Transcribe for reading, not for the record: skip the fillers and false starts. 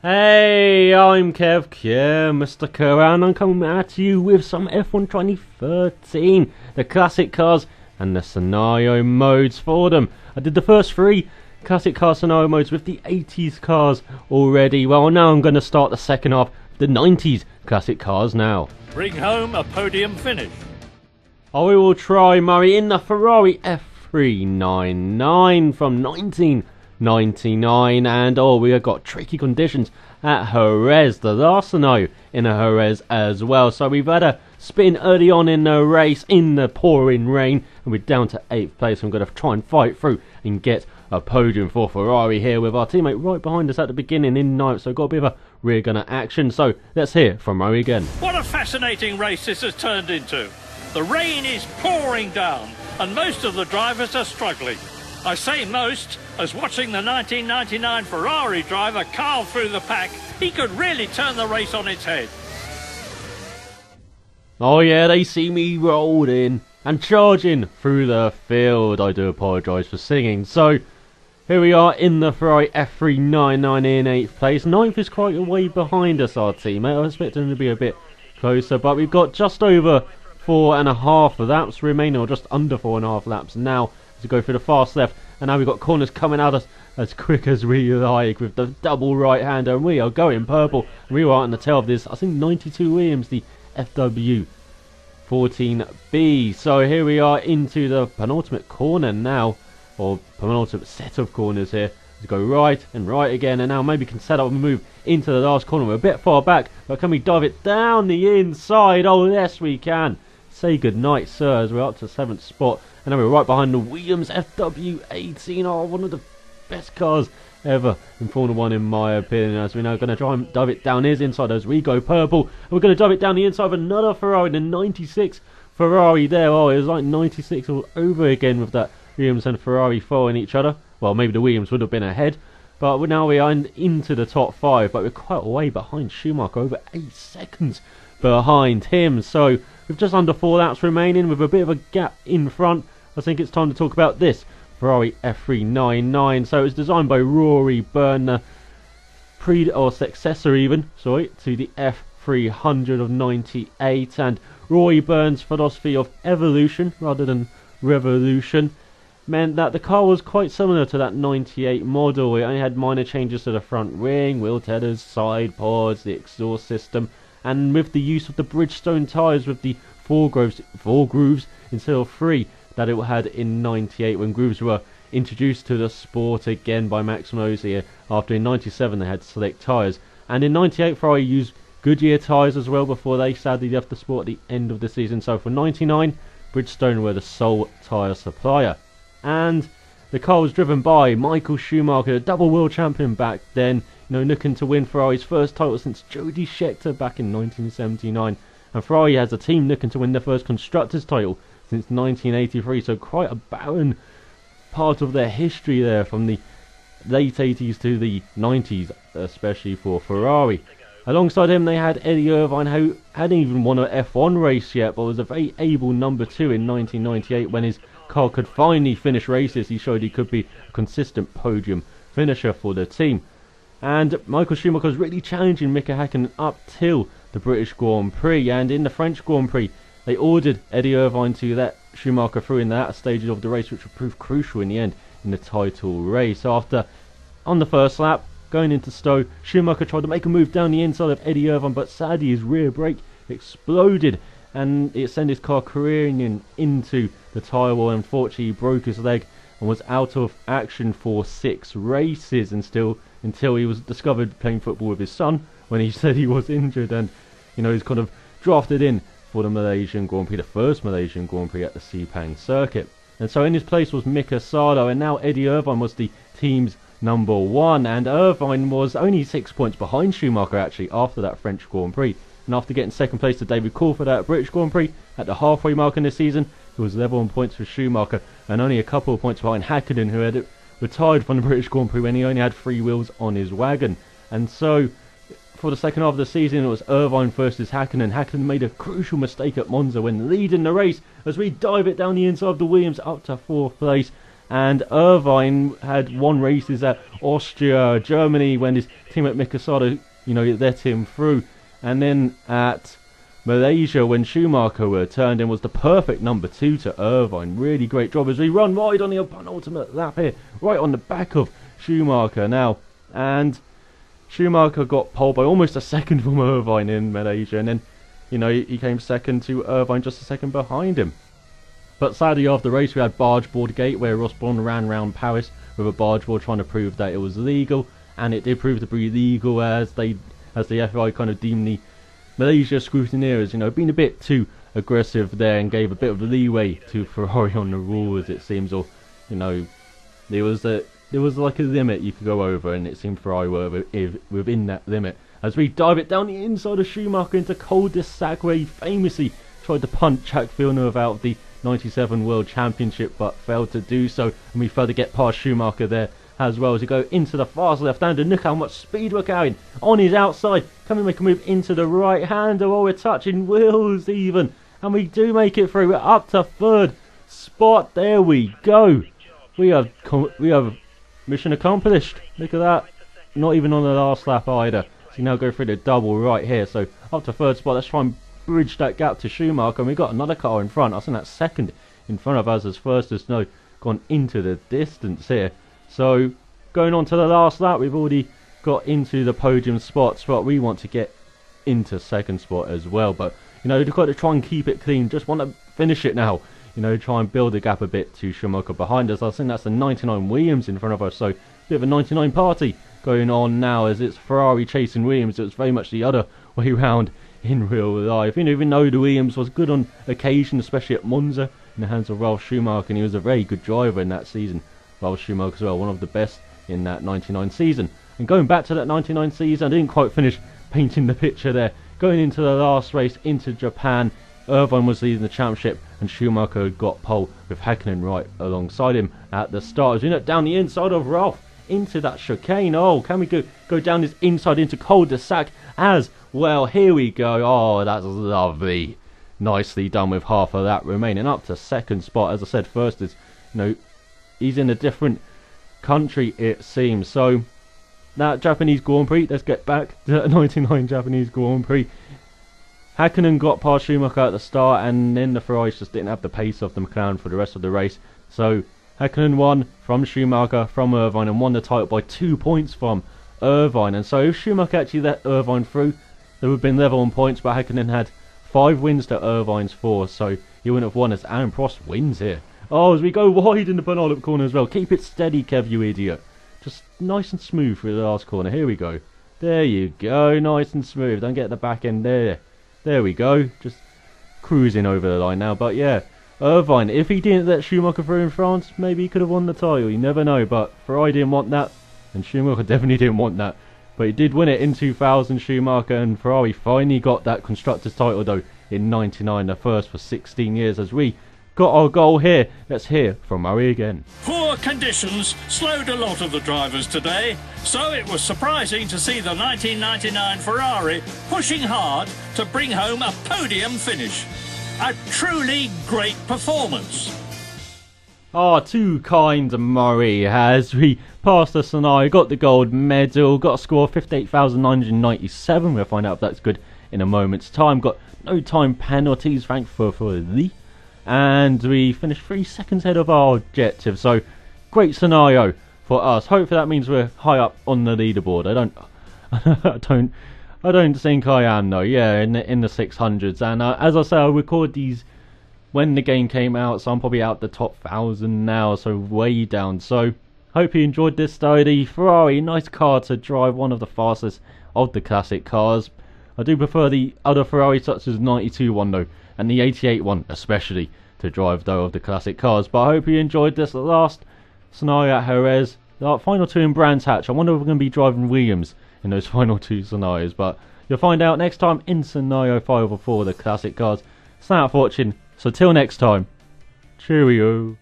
Hey, I'm Kev, yeah, Mr. Kerr, and I'm coming at you with some F1 2013, the classic cars and the scenario modes for them. I did the first three classic car scenario modes with the 80s cars already. Well, now I'm going to start the second half, the 90s classic cars now. Bring home a podium finish. We will try Murray in the Ferrari F399 from 1999, and we have got tricky conditions at Jerez, the last scenario in a Jerez as well. So we've had a spin early on in the race in the pouring rain, and we're down to 8th place. I'm going to try and fight through and get a podium for Ferrari here with our teammate right behind us at the beginning in 9th, so got a bit of a rear gunner action. So let's hear from Murray again. What a fascinating race this has turned into. The rain is pouring down and most of the drivers are struggling. I say most, as watching the 1999 Ferrari driver carve through the pack, he could really turn the race on its head. Oh yeah, they see me rolling and charging through the field. I do apologise for singing. So here we are in the Ferrari F399 in 8th place. 9th is quite a way behind us, our teammate. I was expecting him to be a bit closer, but we've got just over 4.5 laps remaining, or just under 4.5 laps now, as we go through the fast left. And now we've got corners coming at us as quick as we like with the double right hander, and we are going purple. We are on the tail of this, I think 92 Williams, the FW 14B. So here we are into the penultimate corner now, or penultimate set of corners here. To go right and right again, and now maybe can set up and move into the last corner. We're a bit far back, but can we dive it down the inside? Oh yes we can. Say goodnight, sir, as we're up to 7th spot. And then we're right behind the Williams FW18. Oh, one of the best cars ever in Formula 1 in my opinion. As we're now going to try and dive it down his inside as we go purple. And we're going to dive it down the inside of another Ferrari, the 96 Ferrari there. Oh, it was like 96 all over again with that Williams and Ferrari following each other. Well, maybe the Williams would have been ahead. But now we are into the top 5. But we're quite a way behind Schumacher, over 8 seconds behind him. So with just under 4 laps remaining, with a bit of a gap in front, I think it's time to talk about this Ferrari F399. So it was designed by Rory Byrne, successor even, to the F300 of 98. And Rory Byrne's philosophy of evolution rather than revolution meant that the car was quite similar to that 98 model. It only had minor changes to the front wing, wheel tethers, side pods, the exhaust system, and with the use of the Bridgestone tyres with the four grooves instead of 3 that it had in 98 when grooves were introduced to the sport again by Maximo Ogier, after in 97 they had slick tyres. And in 98 Ferrari used Goodyear tyres as well before they sadly left the sport at the end of the season. So for 99, Bridgestone were the sole tyre supplier. And the car was driven by Michael Schumacher, a double world champion back then, looking to win Ferrari's first title since Jody Scheckter back in 1979. And Ferrari has a team looking to win their first constructors title since 1983, so quite a barren part of their history there from the late 80s to the 90s, especially for Ferrari. Alongside him they had Eddie Irvine, who hadn't even won an F1 race yet, but was a very able number 2 in 1998 when his car could finally finish races. He showed he could be a consistent podium finisher for the team. And Michael Schumacher was really challenging Mika Häkkinen up till the British Grand Prix, and in the French Grand Prix they ordered Eddie Irvine to let Schumacher through in the latter stages of the race, which would prove crucial in the end in the title race. On the first lap, going into Stowe, Schumacher tried to make a move down the inside of Eddie Irvine, but sadly his rear brake exploded and it sent his car careering into the tyre wall. Unfortunately, he broke his leg and was out of action for 6 races until he was discovered playing football with his son, when he said he was injured, and he's kind of drafted in for the Malaysian Grand Prix, the first Malaysian Grand Prix at the Sepang circuit. And so in his place was Mika Salo, and now Eddie Irvine was the team's number 1, and Irvine was only 6 points behind Schumacher actually after that French Grand Prix. And after getting second place to David Coulthard at British Grand Prix at the halfway mark in the season, he was level on points with Schumacher and only a couple of points behind Häkkinen, who had retired from the British Grand Prix when he only had 3 wheels on his wagon. And so for the second half of the season it was Irvine versus Häkkinen. Häkkinen made a crucial mistake at Monza when leading the race as we dive it down the inside of the Williams up to 4th place. And Irvine had won races at Austria, Germany, when his teammate Mika Sado, let him through. And then at Malaysia, when Schumacher returned and was the perfect number 2 to Irvine. Really great job as we run wide on the penultimate lap here, right on the back of Schumacher now. And Schumacher got pole by almost a second from Irvine in Malaysia, and then, he came second to Irvine just a second behind him. But sadly, after the race, we had bargeboard gate, where Rosborn ran round Paris with a bargeboard trying to prove that it was legal, and it did prove to be legal as the FIA kind of deemed the Malaysia scrutineers, being a bit too aggressive there, and gave a bit of leeway to Ferrari on the rules, it seems, or there was like a limit you could go over, and it seemed Ferrari were within that limit. As we dive it down the inside of Schumacher into cul-de-sac, where he famously tried to punt Jack Villeneuve out of the 97 World Championship, but failed to do so, and we further get past Schumacher there as well as we go into the fast left-hander. Look how much speed we're carrying on his outside. Can we make a move into the right-hander? Oh, we're touching wheels even, and we do make it through. We're up to third spot. There we go. We have mission accomplished. Look at that. Not even on the last lap either. So we now go through the double right here. So up to third spot. Let's try and bridge that gap to Schumacher. And we've got another car in front. I think that's second in front of us, as first has gone into the distance here. So going on to the last lap, we've already got into the podium spots, but we want to get into second spot as well. But you've got to try and keep it clean. Just want to finish it now. Try and build the gap a bit to Schumacher behind us. I think that's the 99 Williams in front of us. So a bit of a 99 party going on now, as it's Ferrari chasing Williams. It was very much the other way round in real life. Even though the Williams was good on occasion, especially at Monza in the hands of Ralf Schumacher, and he was a very good driver in that season. Ralf Schumacher as well, one of the best in that 99 season. And going back to that 99 season, I didn't quite finish painting the picture there. Going into the last race into Japan, Irvine was leading the championship, and Schumacher got pole with Häkkinen right alongside him at the start. As we look down the inside of Ralf into that chicane. Oh, can we go down this inside into cul-de-sac as well? Here we go. Oh, that's lovely. Nicely done with half of that remaining. Up to second spot. As I said, first is, he's in a different country, it seems. So that Japanese Grand Prix, let's get back to that 99 Japanese Grand Prix. Häkkinen got past Schumacher at the start, and then the Ferraris just didn't have the pace of the McLaren for the rest of the race. So Häkkinen won from Schumacher, from Irvine, and won the title by 2 points from Irvine. And so if Schumacher actually let Irvine through, they would have been level on points, but Häkkinen had 5 wins to Irvine's 4, so he wouldn't have won as Aaron Prost wins here. Oh, as we go wide in the penultimate corner as well. Keep it steady, Kev, you idiot. Just nice and smooth through the last corner. Here we go. There you go. Nice and smooth. Don't get the back end there. There we go. Just cruising over the line now. But yeah, Irvine, if he didn't let Schumacher through in France, maybe he could have won the title. You never know. But Ferrari didn't want that, and Schumacher definitely didn't want that. But he did win it in 2000, Schumacher, and Ferrari finally got that Constructors' title though in 99, the first for 16 years. As we got our goal here, let's hear from Murray again. Poor conditions slowed a lot of the drivers today, so it was surprising to see the 1999 Ferrari pushing hard to bring home a podium finish. A truly great performance. Ah, too kind, Murray, as we passed the scenario, got the gold medal, got a score of 58,997. We'll find out if that's good in a moment's time. Got no time penalties, thankfully. And we finished 3 seconds ahead of our objective. So, great scenario for us. Hopefully that means we're high up on the leaderboard. I don't think I am though. Yeah, in the 600s. And as I say, I record these when the game came out, so I'm probably out the top 1,000 now, so way down. So, hope you enjoyed this though. The Ferrari, nice car to drive, one of the fastest of the classic cars. I do prefer the other Ferrari, such as 92 one though, and the 88 one especially, to drive though of the classic cars. But I hope you enjoyed this last scenario at Jerez. The final 2 in Brands Hatch. I wonder if we're going to be driving Williams in those final 2 scenarios, but you'll find out next time in scenario 5 or 4, the classic cars. Thanks for watching, so till next time, cheerio.